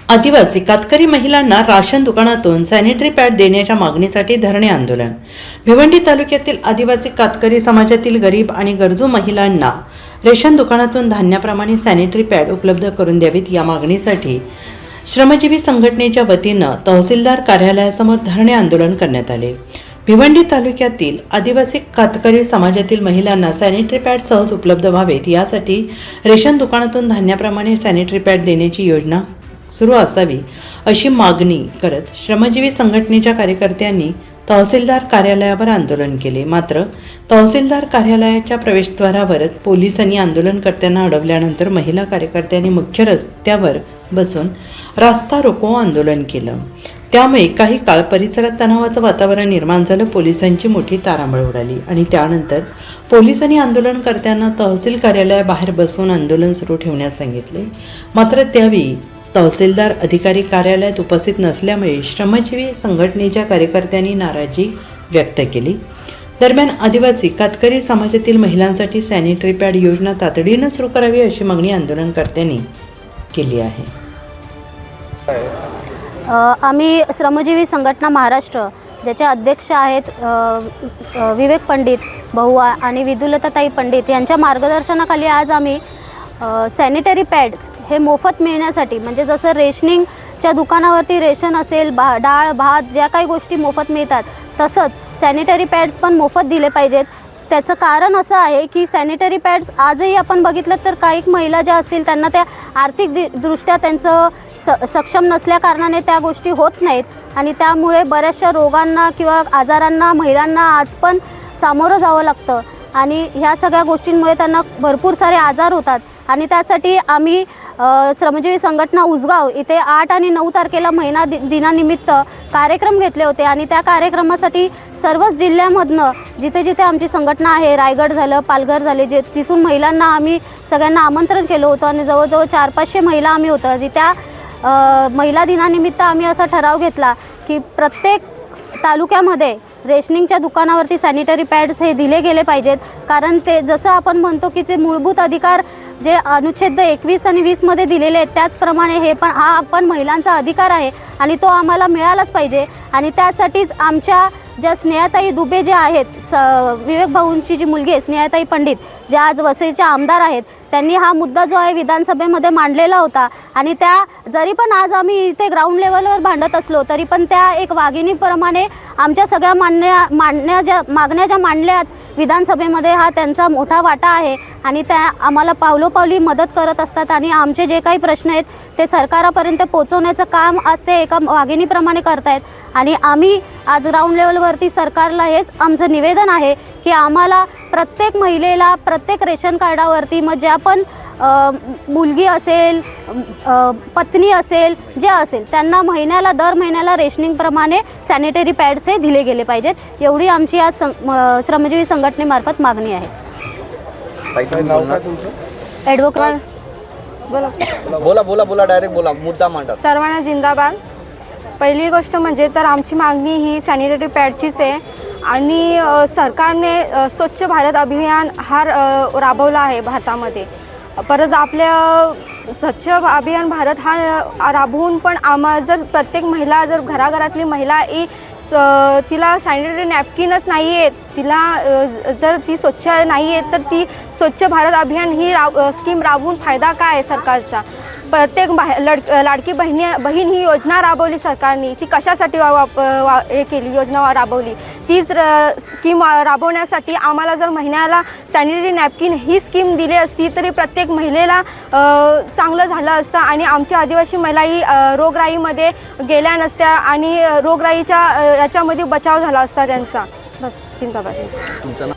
आदिवासी कातकरी महिलांना राशन दुकानातून सॅनिटरी पॅड देण्याच्या मागणीसाठी धरणे आंदोलन। भिवंडी तालुक्यातील आदिवासी कातकरी समाजातील गरीब आणि गरजू महिलांना रेशन दुकानातून धान्याप्रमाणे सॅनिटरी पॅड उपलब्ध करून द्यावीत या मागणीसाठी श्रमजीवी संघटनेच्या वतीनं तहसीलदार कार्यालयासमोर धरणे आंदोलन करण्यात आले। भिवंडी तालुक्यातील आदिवासी कातकरी समाजातील महिलांना सॅनिटरी पॅड सहज उपलब्ध व्हावेत यासाठी रेशन दुकानातून धान्याप्रमाणे सॅनिटरी पॅड देण्याची योजना सुरू असावी अशी मागणी करत श्रमजीवी संघटनेच्या कार्यकर्त्यांनी तहसीलदार कार्यालयावर आंदोलन केले। मात्र तहसीलदार कार्यालयाच्या प्रवेशद्वारावरच पोलिसांनी आंदोलनकर्त्यांना अडवल्यानंतर महिला कार्यकर्त्यांनी मुख्य रस्त्यावर बसून रास्ता रोको आंदोलन केलं। त्यामुळे काही काळ परिसरात तणावाचं वातावरण निर्माण झालं। पोलिसांची मोठी तारांबळ उडाली आणि त्यानंतर पोलिसांनी आंदोलनकर्त्यांना तहसील कार्यालयाबाहेर बसून आंदोलन सुरू ठेवण्यास सांगितले। मात्र त्यावेळी तहसीलदार अधिकारी कार्यालयात उपस्थित नसल्यामुळे श्रमजीवी संघटनेच्या कार्यकर्त्यांनी नाराजी व्यक्त केली। दरम्यान आदिवासी कातकरी समाजातील महिलांसाठी सॅनिटरी पॅड योजना तातडीने सुरू करावी अशी मागणी आंदोलनकर्त्यांनी केली आहे। आम्ही श्रमजीवी संघटना महाराष्ट्र ज्याचे अध्यक्ष आहेत विवेक पंडित भाऊ आणि विदुलताताई पंडित यांच्या मार्गदर्शनाखाली आज आम्ही सॅनिटरी पॅड्स हे मोफत मिळण्यासाठी, म्हणजे जसं रेशनिंगच्या दुकानावरती रेशन असेल, डाळ भात ज्या काही गोष्टी मोफत मिळतात तसंच सॅनिटरी पॅड्स पण मोफत दिले पाहिजेत। त्याचं कारण असं आहे की सॅनिटरी पॅड्स आजही आपण बघितलं तर काही महिला ज्या असतील त्यांना त्या आर्थिक दृष्ट्या त्यांचं सक्षम नसल्या कारणाने त्या गोष्टी होत नाहीत आणि त्यामुळे बऱ्याचशा रोगांना किंवा आजारांना महिलांना आज पण सामोरं जावं लागतं आणि ह्या सगळ्या गोष्टींमुळे त्यांना भरपूर सारे आजार होतात। आणि त्यासाठी आम्ही श्रमजीवी संघटना उसगाव इथे 8 आणि 9 तारखेला महिला दिनानिमित्त कार्यक्रम घेतले होते आणि त्या कार्यक्रमासाठी सर्वच जिल्ह्यामधनं जिथे जिथे आमची संघटना आहे, रायगड झालं, पालघर झाले, जे तिथून महिलांना आम्ही सगळ्यांना आमंत्रण केलं होतं आणि जवळजवळ 400-500 महिला आम्ही होतो आणि त्या महिला दिनानिमित्त आम्ही असा ठराव घेतला की प्रत्येक तालुक्यामध्ये रेशनिंगच्या दुकानावरती सॅनिटरी पॅड्स हे दिले गेले पाहिजेत। कारण ते जसं आपण म्हणतो की ते मूलभूत अधिकार जे अनुच्छेद 21 आणि 20 मध्ये दिलेले आहेत त्याचप्रमाणे हे पण हा महिलांचा अधिकार आहे आणि तो आम्हाला मिळालाच पाहिजे। आणि त्यासाठीच आमच्या ज्या स्नेहाताई दुबे जे आहेत, विवेक भाऊंची जी मुलगी आहे स्नेहाताई पंडित, ज्या आज वसईच्या आमदार आहेत, त्यांनी हा मुद्दा जो आहे विधानसभेमध्ये मांडलेला होता आणि त्या जरी पण आज आम्ही इथे ग्राउंड लेवलवर भांडत असलो तरी पण त्या एक वाघिणीप्रमाणे आमच्या सगळ्या मागण्या ज्या मांडल्यात विधानसभेमध्ये हा त्यांचा मोठा वाटा आहे आणि त्या आम्हाला पावलोपावली मदत करत असतात आणि आमचे जे काही प्रश्न आहेत ते सरकारापर्यंत पोहोचवण्याचं काम आज ते एका वाघिणीप्रमाणे करतायत। आणि आम्ही आज ग्राउंड लेवलवरती सरकारला हेच आमचं निवेदन आहे की आम्हाला प्रत्येक महिलेला प्रत्येक रेशन कार्डावरती मग ज्या पण मुलगी असेल, पत्नी असेल, जे असेल त्यांना दर महिन्याला रेशनिंगप्रमाणे सॅनिटरी पॅड्स हे दिले गेले पाहिजेत। एवढी आमची आज श्रमजीवी संघटनेमार्फत मागणी आहे। ॲडव्होकेट बोला डायरेक्ट बोला, मुद्दा मांडा। सर्वांना जिंदाबाद। पहिली गोष्ट म्हणजे तर आमची मागणी ही सॅनिटरी पॅडचीच आहे आणि सरकारने स्वच्छ भारत अभियान हा राबवला आहे भारतामध्ये। परत आपल्या स्वच्छ अभियान भारत हा राबवून पण जर प्रत्येक महिला, जर घराघरातली महिला तिला सॅनिटरी नॅपकिनच नाही आहेत, तिला जर ती स्वच्छ नाही आहेत तर ती स्वच्छ भारत अभियान ही स्कीम राबवून फायदा काय आहे सरकारचा? प्रत्येक लाडकी बहीण ही योजना राबवली सरकारने, ती कशासाठी हे केली योजना राबवली? तीच स्कीम राबवण्यासाठी आम्हाला जर महिन्याला सॅनिटरी नॅपकिन ही स्कीम दिली असती तरी प्रत्येक महिलेला चांगलं झालं असतं आणि आमच्या आदिवासी महिलाही रोगराईमध्ये गेल्या नसत्या आणि रोगराईच्या याच्यामध्ये बचाव झाला असता त्यांचा। बस, जिंदाबाद।